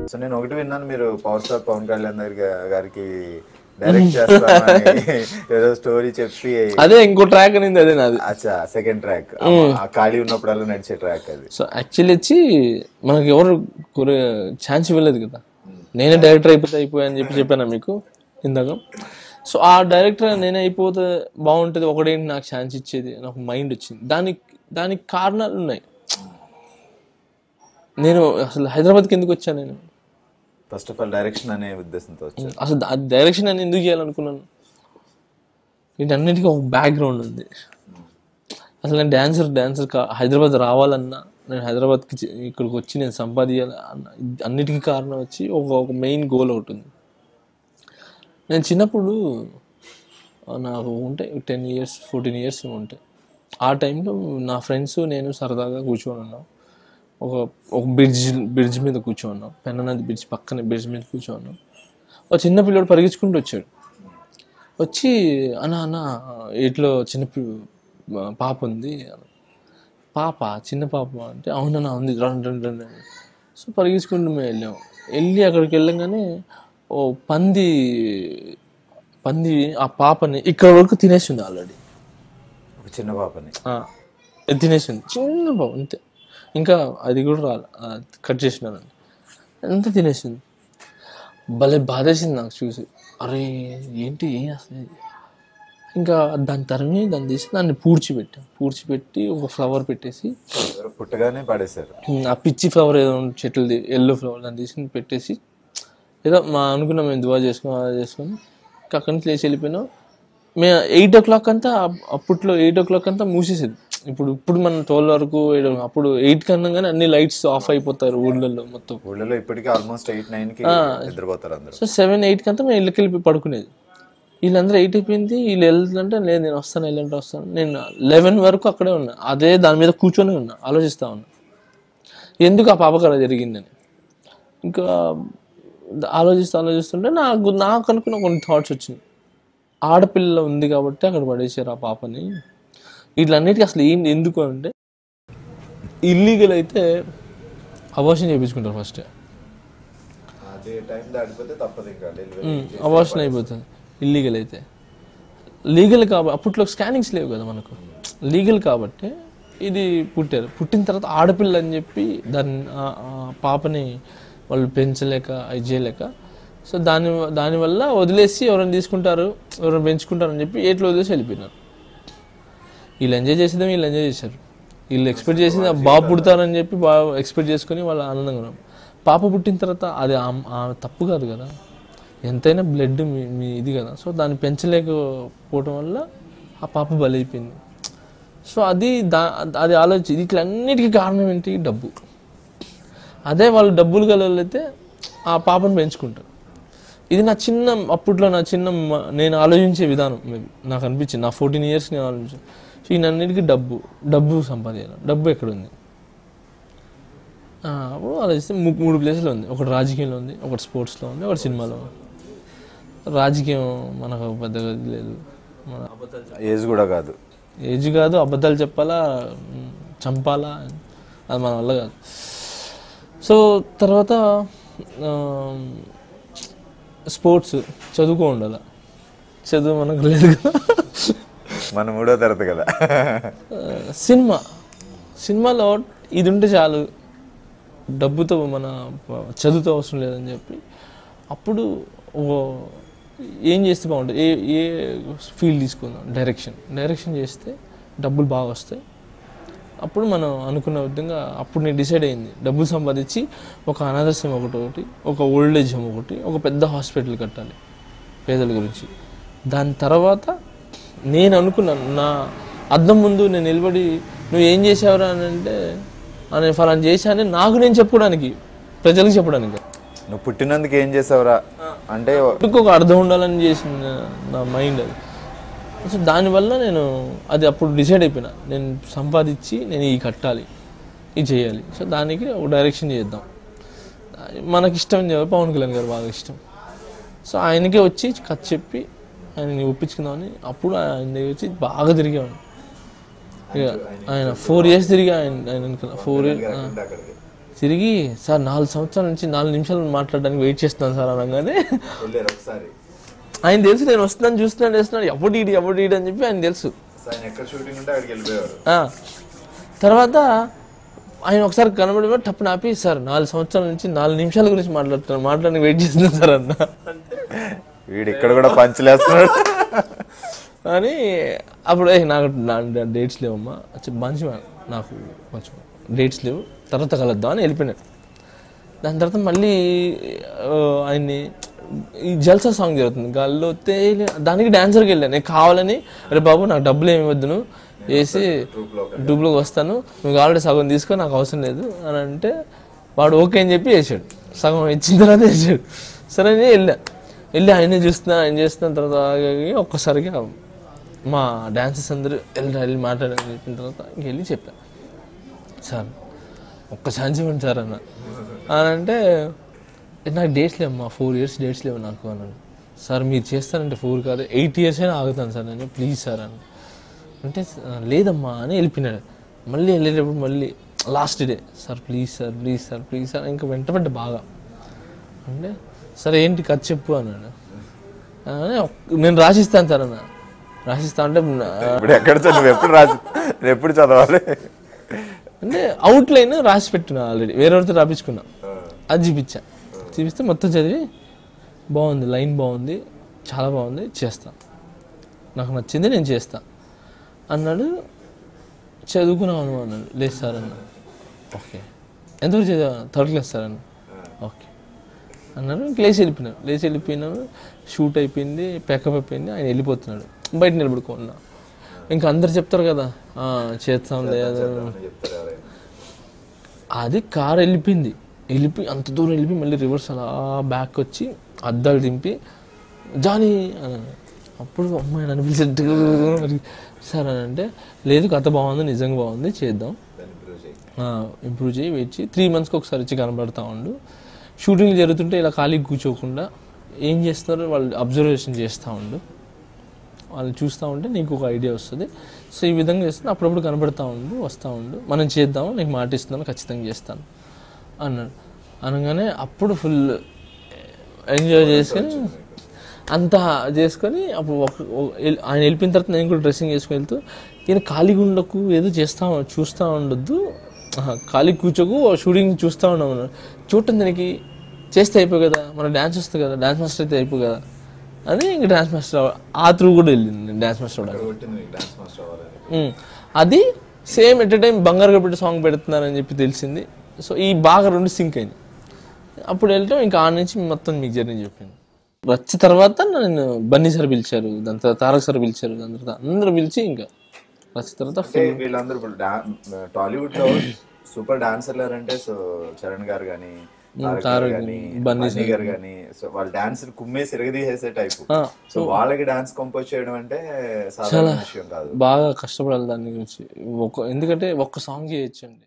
So నేను ఒకటి విన్నాను, మీరు పవర్ స్టార్ పవన్ కళ్యాణ్ గారికి డైరెక్ట్ చేస్తానని ఏదో స్టోరీ చెప్పి. అదే ఇంకో ట్రాక్ అనేది అదే నాది. అచ్చా, సెకండ్ ట్రాక్ ఖాళీ ఉన్నప్పుడల్లా నడిచే ట్రాక్ అది. సో యాక్చువల్లీ వచ్చి మనకి ఎవరు ఛాన్స్ ఇవ్వలేదు కదా, నేనే డైరెక్టర్ అయిపోయా అని చెప్పాను మీకు ఇందాక. సో ఆ డైరెక్టర్ నేనే అయిపోతే బాగుంటుంది, ఒకటేంటి నాకు ఛాన్స్ ఇచ్చేది, నాకు మైండ్ వచ్చింది. దానికి కారణాలు ఉన్నాయి. నేను అసలు హైదరాబాద్కి ఎందుకు వచ్చాను, నేను ఫస్ట్ ఆఫ్ ఆల్ డైరెక్షన్ అనే ఉద్దేశంతో అసలు డైరెక్షన్ అని ఎందుకు చేయాలనుకున్నాను, వీటన్నిటికీ ఒక బ్యాక్గ్రౌండ్ ఉంది. అసలు నేను డాన్సర్ హైదరాబాద్ రావాలన్నా, నేను హైదరాబాద్కి ఇక్కడికి వచ్చి నేను సంపాదించాలి అన్న అన్నిటికీ కారణం వచ్చి ఒక మెయిన్ గోల్ ఒకటి ఉంది. నేను చిన్నప్పుడు నాకు ఉంటాయి 10 years 14 years ఉంటాయి. ఆ టైంలో నా ఫ్రెండ్స్ నేను సరదాగా కూర్చొని ఉన్నాం, ఒక బ్రిడ్జ్ మీద కూర్చోన్నాం, పెన్నా నది బ్రిడ్జ్ పక్కనే బ్రిడ్జ్ మీద కూర్చోన్నాం. ఒక చిన్న పిల్లడు పరిగెత్తుకుంటూ వచ్చాడు. వచ్చి అన్న ఇట్లో చిన్న పాప ఉంది, చిన్న పాప అంటే అవునన్నా ఉంది, రండి. సో పరిగెత్తుకుంటూ మేము వెళ్ళి అక్కడికి వెళ్ళంగానే ఓ పంది ఆ పాపని ఇక్కడ వరకు తినేసింది ఆల్రెడీ. ఒక చిన్న పాపని తినేసింది, చిన్న పాప అంతే, ఇంకా అది కూడా కట్ చేసినాను, ఎంత తినేసింది. భలే బాధేసింది నాకు చూసి, అరే ఏంటి అసలు. ఇంకా దాన్ని తీసి దాన్ని పూడ్చిపెట్టి ఒక ఫ్లవర్ పెట్టేసి పుట్టగానే పడేశారు. ఆ పిచ్చి ఫ్లవర్ ఏదో చెట్లది ఎల్లో ఫ్లవర్ దాన్ని తీసి పెట్టేసి ఏదో అనుకున్నాం మేము దువా చేసుకొని అక్కడి నుంచి లేచి వెళ్ళిపోయినాం. మేము 8 o'clock అంతా, అప్పట్లో 8 o'clock అంతా మూసేసేది. ఇప్పుడు మనం 12 వరకు, అప్పుడు 8 కన్నా కానీ అన్ని లైట్స్ ఆఫ్ అయిపోతారు ఊళ్ళల్లో మొత్తం. ఊళ్ళలో ఇప్పటికీ ఆల్మోస్ట్ 8-9కి నిద్రపోతారు అందరూ. సో 7-8 అంతా మేము వెళ్ళి పడుకునేది. వీళ్ళందరూ 8 అయిపోయింది, వీళ్ళు వెళ్తుంటే లేదు నేను వస్తాను. నేను 11 వరకు అక్కడే ఉన్నా, అదే దాని మీద కూర్చొని ఉన్నా, ఆలోచిస్తా ఉన్నా ఎందుకు ఆ పాపకు అలా జరిగిందని. ఇంకా ఆలోచిస్తుంటే నాకు అనుకున్న కొన్ని థాట్స్ వచ్చినాయి. ఆడపిల్ల ఉంది కాబట్టి అక్కడ పడేసారు ఆ పాపని. వీటిలన్నిటికీ అసలు ఎందుకు అంటే, ఇల్లీగల్ అయితే అబార్షన్ చేయించుకుంటారు ఫస్ట్, అబార్షన్ అయిపోతుంది. ఇల్లీగల్ అయితే లీగల్ కాబట్టి, అప్పట్లో స్కానింగ్స్ లేవు కదా మనకు, లీగల్ కాబట్టి ఇది పుట్టిన తర్వాత ఆడపిల్ల అని చెప్పి పాపని వాళ్ళు పెంచలేక అది చేయలేక, సో దానివల్ల వదిలేసి ఎవరైనా తీసుకుంటారు, ఎవరైనా పెంచుకుంటారు అని చెప్పి ఏట్లో వదిలేసి వెళ్ళిపోయినారు. వీళ్ళు ఎంజాయ్ చేసేదేమో వీళ్ళు ఎంజాయ్ చేశారు. వీళ్ళు ఎక్స్పెక్ట్ చేసింది బాబు పుడతారని చెప్పి బాగా ఎక్స్పెక్ట్ చేసుకుని వాళ్ళు ఆనందంగా ఉన్నారు. పాప పుట్టిన తర్వాత అది తప్పు కాదు కదా, ఎంతైనా బ్లడ్ మీ ఇది కదా. సో దాన్ని పెంచలేకపోవడం వల్ల ఆ పాప బలైపోయింది. సో అది ఆలోచించి వీటిలన్నిటికీ కారణం ఏంటి, డబ్బు. అదే వాళ్ళు డబ్బులు గలైతే ఆ పాపను పెంచుకుంటారు. ఇది అప్పట్లో నేను ఆలోచించే విధానం. నాకు అనిపించింది, నా 14 years నేను ఆలోచించాను. సో ఈయనన్నిటికీ డబ్బు సంపాదించాలి, డబ్బు ఎక్కడుంది అప్పుడు ఆలోచిస్తే 3 places ఉంది. ఒకటి రాజకీయంలో ఉంది, ఒకటి స్పోర్ట్స్లో ఉంది, ఒకటి సినిమాలో ఉంది. రాజకీయం మనకు పెద్దగా లేదు, మన ఏజ్ కూడా కాదు, అబద్ధాలు చెప్పాలా, చంపాలా, అది మన వల్ల కాదు. సో తర్వాత స్పోర్ట్స్, చదువుకో ఉండాలి, చదువు మనకు లేదు కదా, మన 3వ తరగతి కదా. సినిమాలో ఇది ఉంటే చాలు, డబ్బుతో మన చదువుతో అవసరం లేదని చెప్పి అప్పుడు ఏం చేస్తే బాగుంటుంది, ఏ ఫీల్డ్ తీసుకుందాం, డైరెక్షన్ చేస్తే డబ్బులు బాగా వస్తాయి. అప్పుడు మనం అనుకున్న విధంగా అప్పుడు నేను డిసైడ్ అయింది, డబ్బులు సంపాదించి ఒక అనాథాశ్రమం ఒకటి, ఒక ఓల్డ్ ఏజ్ హోమ్ ఒకటి, ఒక పెద్ద హాస్పిటల్ కట్టాలి పేదల గురించి. దాని తర్వాత నేను అనుకున్నాను, నా అద్దం ముందు నేను నిలబడి నువ్వు ఏం చేసావురా అని అంటే, నేను ఫలానా చేశానని నాకు నేను చెప్పుకోవడానికి, ప్రజలకు చెప్పడానికి. నువ్వు పుట్టినందుకు ఏం చేసావురా అంటే ఒక అర్థం ఉండాలని చేసిన నా మైండ్ అది. సో దానివల్ల నేను అది అప్పుడు డిసైడ్ అయిపోయినా, నేను సంపాదించి నేను ఈ కట్టాలి, ఇది చేయాలి. సో దానికి ఒక డైరెక్షన్ చేద్దాం, మనకి ఇష్టం అని చెప్పి పవన్ కళ్యాణ్ గారు బాగా ఇష్టం. సో ఆయనకే వచ్చి కథ చెప్పి ఆయనని ఒప్పించుకుందామని అప్పుడు ఆయన దగ్గర వచ్చి బాగా తిరిగాను. ఇక ఆయన 4 years తిరిగి ఆయన 4 years తిరిగి సార్ 4 సంవత్సరాల నుంచి 4 నిమిషాలు మాట్లాడడానికి వెయిట్ చేస్తున్నాను సార్ అనగానే వెళ్ళారు ఒకసారి. ఆయన తెలుసు నేను వస్తున్నాను చూస్తున్నాను వేస్తున్నాను ఎవడు ఈడు అని చెప్పి ఆయన తెలుసు. ఆయన ఎక్కడ షూటింగ్ ఉంటే అక్కడికి వెళ్ళిపోయారు. తర్వాత ఆయన ఒకసారి కనబడి టప్పు ఆపి సార్ 4 సంవత్సరాల నుంచి 4 నిమిషాల గురించి మాట్లాడడానికి వెయిట్ చేస్తున్నాను సార్ అన్న. వీడు ఇక్కడ కూడా పంచలేస్తున్నాడు అని అప్పుడు నాకు డేట్స్ లేవమ్మా మంచి నాకు కొంచెం డేట్స్ లేవు తర్వాత కలుద్దాం అని వెళ్ళిపోయినాడు. దాని తర్వాత మళ్ళీ ఆయన్ని ఈ జల్సా సాంగ్ జరుగుతుంది గాల్లో తేలి దానికి డాన్సర్కి వెళ్ళాను నేను కావాలని. అరే బాబు నాకు డబ్బులు ఏమి వద్దు నువ్వు వేసి డూబ్లోకి వస్తాను నువ్వు ఆల్రెడీ సగం తీసుకో నాకు అవసరం లేదు అని అంటే వాడు ఓకే అని చెప్పి వేసాడు. సగం ఇచ్చిన తర్వాత వేసాడు. సరే నేను వెళ్ళి ఆయనే చేస్తున్నా తర్వాత ఒక్కసారిగా మా డాన్సర్స్ అందరూ వెళ్ళి మాట్లాడని చెప్పిన తర్వాత ఇంకెళ్ళి చెప్పాను సార్ ఒక్క ఛాన్స్ ఇవ్వండి సార్ అని అంటే నాకు డేట్స్ లేవమ్మా 4 years డేట్స్ లేవు నాకు అన్నాను. సార్ మీరు చేస్తారంటే 4 కాదు 8 years అయినా ఆగుతాను సార్ నేను ప్లీజ్ సార్ అని అంటే లేదమ్మా అని వెళ్ళిపోయినాడు. మళ్ళీ వెళ్ళేటప్పుడు మళ్ళీ last day sir please sir ఇంకా వెంటబడ్డ బాగా అంటే సరే ఏంటి కథ చెప్పు అన్నాడు. నేను రాసిస్తాను సార్ అన్న. రాసిస్తా అంటే ఎప్పుడు చదవాలి అంటే అవుట్లైన్ రాసి పెట్టున్నా ఆల్రెడీ వేరేవారితో రాపించుకున్నా. అది చూపిస్తే మొత్తం చదివి బాగుంది లైన్ బాగుంది చాలా బాగుంది చేస్తా నాకు నచ్చింది నేను చేస్తా అన్నాడు. చదువుకున్నాను అన్నాడు. లేదు సార్ అన్న. ఓకే ఎంతవరకు చదివా 3rd class సార్ అన్న. ఓకే అన్నారు. లేచి వెళ్ళిపోయినాను. షూట్ అయిపోయింది ప్యాకప్ అయిపోయింది. ఆయన వెళ్ళిపోతున్నాడు. బయట నిలబడుకున్నా. ఇంకా అందరు చెప్తారు కదా చేస్తాం లేదా అది కారు వెళ్ళిపోయింది. అంత దూరం వెళ్ళిపోయి మళ్ళీ రివర్స్ అలా బ్యాక్ వచ్చి అద్దాలు దింపి జానీ అన్నాను. అప్పుడు అమ్మాయి నన్ను పిలిచేట్టు సార్ అని అంటే లేదు కథ బాగుంది నిజంగా బాగుంది చేద్దాం ఇంప్రూవ్ చేయి వెయిట్ చేయి 3 monthsకి ఒకసారి వచ్చి కనబడతా ఉండు. షూటింగ్ జరుగుతుంటే ఇలా ఖాళీకి కూర్చోకుండా ఏం చేస్తున్నారో వాళ్ళు అబ్జర్వేషన్ చేస్తూ ఉండు. వాళ్ళు చూస్తూ ఉంటే నీకు ఒక ఐడియా వస్తుంది. సో ఈ విధంగా చేస్తున్నా అప్పుడప్పుడు కనబడతా ఉండు వస్తూ ఉండు మనం చేద్దాము నీకు మాట ఇస్తున్నాను ఖచ్చితంగా చేస్తాను అన్నాడు. అనగానే అప్పుడు ఫుల్ ఎంజాయ్ చేసుకొని అంతా చేసుకొని అప్పుడు ఆయన వెళ్ళిపోయిన తర్వాత నేను కూడా డ్రెస్సింగ్ చేసుకుని వెళ్తూ ఈయన ఖాళీగా ఉండకు ఏదో చూస్తూ ఉండొద్దు ఖాళీ కూర్చోకు షూటింగ్ చూస్తూ ఉన్నాము చూడటం దానికి చేస్తే అయిపోయి కదా మన డ్యాన్స్ వస్తుంది కదా డ్యాన్స్ మాస్టర్ అయితే అయిపోయి కదా అని ఇంక డ్యాన్స్ మాస్టర్ ఆ త్రూ కూడా వెళ్ళింది నేను డ్యాన్స్ మాస్టర్ అవ్వడానికి. అది సేమ్ ఎట్ ఎ టైం బంగారు గబ్బిటి సాంగ్ పెడుతున్నారని చెప్పి తెలిసింది. సో ఈ బాగా 2 సింక్ అయింది. అప్పుడు వెళ్ళటం ఇంకా ఆ నుంచి మొత్తం మీకు జర్నీ చెప్పాను. వచ్చి తర్వాత నేను బన్నీ సార్ పిలిచారు దాని తర్వాత తారక్ సార్ పిలిచారు దాని తర్వాత అందరూ పిలిచి ఇంకా వచ్చి తర్వాత వీళ్ళందరూ టాలీవుడ్ లో సూపర్ డాన్సర్లు అంటే సో చరణ్ గారు కానీ బన్నీ గారు కానీ సో వాళ్ళ డాన్స్ కుమ్మేసి ఎరగదీసేసే టైప్. సో వాళ్ళకి డాన్స్ కంపోజ్ చేయడం అంటే సాధారణ విషయం కాదు. బాగా కష్టపడాలి దాని గురించి ఎందుకంటే ఒక్క సాంగ్ చేయొచ్చండి.